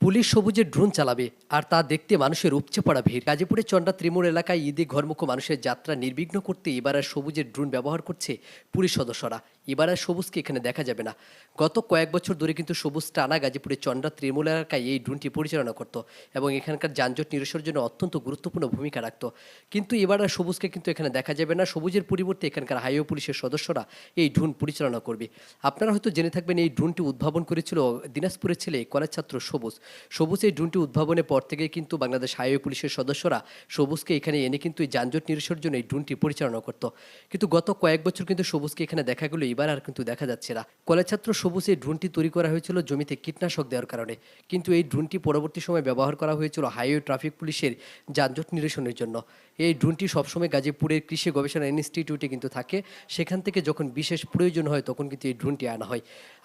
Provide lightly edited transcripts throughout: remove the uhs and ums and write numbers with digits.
Police সবুজের drone চালাবে আর তা দেখতে মানুষের উপচে পড়া ভিড়। গাজীপুরের চন্ডা ত্রিমুর এলাকায় ঈদে ঘরমুখ মানুষের যাত্রা নির্বিঘ্ন করতে এবার আর সবুজের ড্রোন ব্যবহার করছে পুলিশ সদস্যরা। এবার আর সবুজকে এখানে দেখা যাবে না। গত কয়েক বছর ধরে কিন্তু সবুজ টানা গাজীপুরের চন্ডা ত্রিমুর এলাকায় এই ড্রোনটি পরিচালনা করত এবং এখানকার যানজট নিরসনের জন্য অত্যন্ত গুরুত্বপূর্ণ ভূমিকা রাখত। কিন্তু এবার আর সবুজকে কিন্তু এখানে দেখা যাবে না। সবুজের পরিবর্তে এখানকার হাইওয়ে পুলিশের সদস্যরা এই ড্রোন পরিচালনা করবে। আপনারা হয়তো জেনে থাকবেন এই ড্রোনটি উদ্ভাবন করেছিল দিনাজপুরের ছেলে কলেজ ছাত্র সবুজ। সবুজ এই ড্রোনটি উদ্ভাবনের পর থেকে কিন্তু বাংলাদেশ হাইওয়ে পুলিশের সদস্যরা সবুজকে এখানে এনে কিন্তু এই যানজট নিরসনের জন্য এই ড্রোনটি পরিচালনা করত। কিন্তু গত কয়েক বছর কিন্তু সবুজকে এখানে দেখা গেল, এবার আর কিন্তু দেখা যাচ্ছে না। কলেজ ছাত্র সবুজ এই ড্রোনটি তৈরি করা হয়েছিল জমিতে কীটনাশক দেওয়ার কারণে, কিন্তু এই ড্রোনটি পরবর্তী সময় ব্যবহার করা হয়েছিল হাইওয়ে ট্রাফিক পুলিশের যানজট নিরসনের জন্য। এই ড্রোনটি সবসময় গাজীপুরের কৃষি গবেষণা ইনস্টিটিউটে কিন্তু থাকে। সেখান থেকে যখন বিশেষ প্রয়োজন হয় তখন কিন্তু এই ড্রোনটি আনা হয়।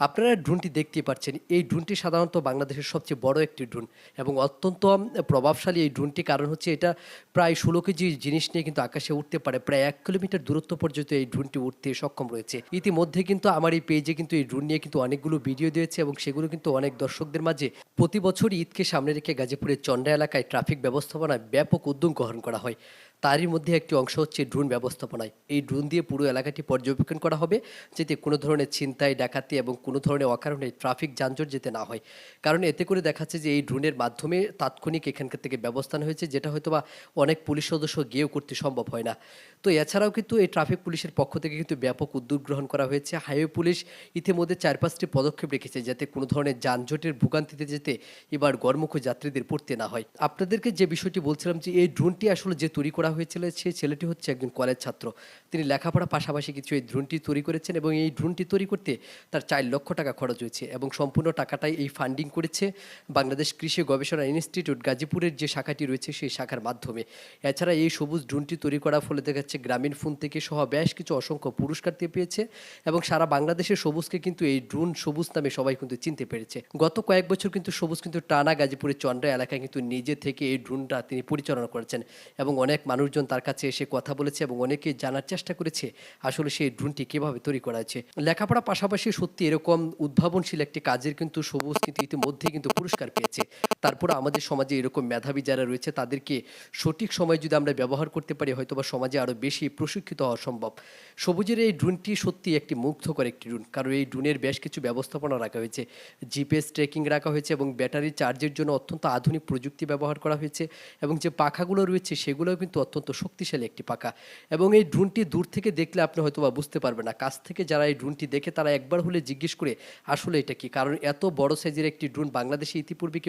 আপনারা ড্রোনটি দেখতেই পাচ্ছেন। এই ড্রোনটি সাধারণত বাংলাদেশের সবচেয়ে বড় একটি ড্রোন এবং অত্যন্ত প্রভাবশালী এই ড্রোনটি। কারণ হচ্ছে এটা প্রায় 16 কেজি জিনিস নিয়ে কিন্তু আকাশে উঠতে পারে। প্রায় 1 কিলোমিটার দূরত্ব পর্যন্ত এই ড্রোনটি উঠতে সক্ষম রয়েছে। ইতিমধ্যে কিন্তু আমার এই পেজে কিন্তু এই ড্রোন নিয়ে কিন্তু অনেকগুলো ভিডিও দিয়েছে এবং সেগুলো কিন্তু অনেক দর্শকদের মাঝে প্রতি বছর ঈদকে সামনে রেখে গাজীপুরের চন্ডা এলাকায় ট্রাফিক ব্যবস্থাপনায় ব্যাপক উদ্যোগ গ্রহণ করা হয়। তারই মধ্যে একটি অংশ হচ্ছে ড্রোন ব্যবস্থাপনায়। এই ড্রোন দিয়ে পুরো এলাকাটি পর্যবেক্ষণ করা হবে, যাতে কোনো ধরনের ছিনতাই, ডাকাতি এবং কোনো ধরনের অকারণে ট্রাফিক যানজট যেতে না হয়। কারণ এতে করে দেখাচ্ছে যে এই ড্রোনের মাধ্যমে তাৎক্ষণিক এখানকার থেকে ব্যবস্থা নেওয়া হয়েছে, যেটা হয়তোবা অনেক পুলিশ সদস্য গিয়েও করতে সম্ভব হয় না। তো এছাড়াও কিন্তু এই ট্রাফিক পুলিশের পক্ষ থেকে কিন্তু ব্যাপক উদ্যোগ গ্রহণ করা হয়েছে। হাইওয়ে পুলিশ ইতিমধ্যে 4-5টি পদক্ষেপ রেখেছে, যাতে কোনো ধরনের যানজটের ভোগান্তিতে যেতে এবার গড়মুখ যাত্রীদের পড়তে না হয়। আপনাদেরকে যে বিষয়টি বলছিলাম যে এই ড্রোনটি আসলে যে তৈরি করা হয়েছিল, সেই ছেলেটি হচ্ছে একজন কলেজ ছাত্র। তিনি লেখাপড়ার পাশাপাশি কিছু এই ড্রোনটি তৈরি করেছেন এবং এই ড্রোনটি তৈরি করতে তার 4 লক্ষ টাকা খরচ হয়েছে এবং সম্পূর্ণ টাকাটাই এই ফান্ডিং করেছে বাংলাদেশ কৃষি গবেষণা ইনস্টিটিউট গাজীপুরের যে শাখাটি রয়েছে সেই শাখার মাধ্যমে। এছাড়া এই সবুজ ড্রোনটি তৈরি করার ফলে দেখা যাচ্ছে গ্রামীণ ফোন থেকে সহ বেশ কিছু অসংখ্য পুরস্কার দিয়ে পেয়েছে এবং সারা বাংলাদেশের সবুজকে কিন্তু এই ড্রোন সবুজ নামে সবাই কিন্তু চিনতে পেরেছে। গত কয়েক বছর কিন্তু সবুজ কিন্তু টানা গাজীপুরের চন্ডা এলাকায় কিন্তু নিজে থেকে এই ড্রোনটা তিনি পরিচালনা করেছেন এবং অনেক মানুষজন তার কাছে এসে কথা বলেছে এবং অনেকে জানার চেষ্টা করেছে আসলে সেই ড্রোনটি কিভাবে তৈরি করা হয়েছে। লেখাপড়ার পাশাপাশি সত্যি এরকম উদ্ভাবনশীল একটি কাজের কিন্তু সবুজ কিন্তু ইতিমধ্যে কিন্তু পুরস্কার পেয়েছে। তারপরে আমাদের সমাজে এরকম মেধাবী যারা রয়েছে তাদেরকে সঠিক সময় যদি আমরা ব্যবহার করতে পারি, হয়তোবা সমাজে আরও বেশি প্রশিক্ষিত হওয়া সম্ভব। সবুজের এই ড্রোনটি সত্যি একটি মুগ্ধকর একটি ড্রোন, কারণ এই ড্রোনের বেশ কিছু ব্যবস্থাপনা রাখা হয়েছে। জিপিএস ট্র্যাকিং রাখা হয়েছে এবং ব্যাটারি চার্জের জন্য অত্যন্ত আধুনিক প্রযুক্তি ব্যবহার করা হয়েছে এবং যে পাখাগুলো রয়েছে সেগুলোও কিন্তু অত্যন্ত শক্তিশালী একটি পাখা। এবং এই ড্রোনটি দূর থেকে দেখলে আপনি হয়তোবা বুঝতে পারবেন না। কাছ থেকে যারা এই ড্রোনটি দেখে তারা একবার হলে জিজ্ঞেস করে আসলে এটা কি, কারণ এত বড় সাইজের একটি ড্রোন বাংলাদেশে ইতিপূর্বে কেউ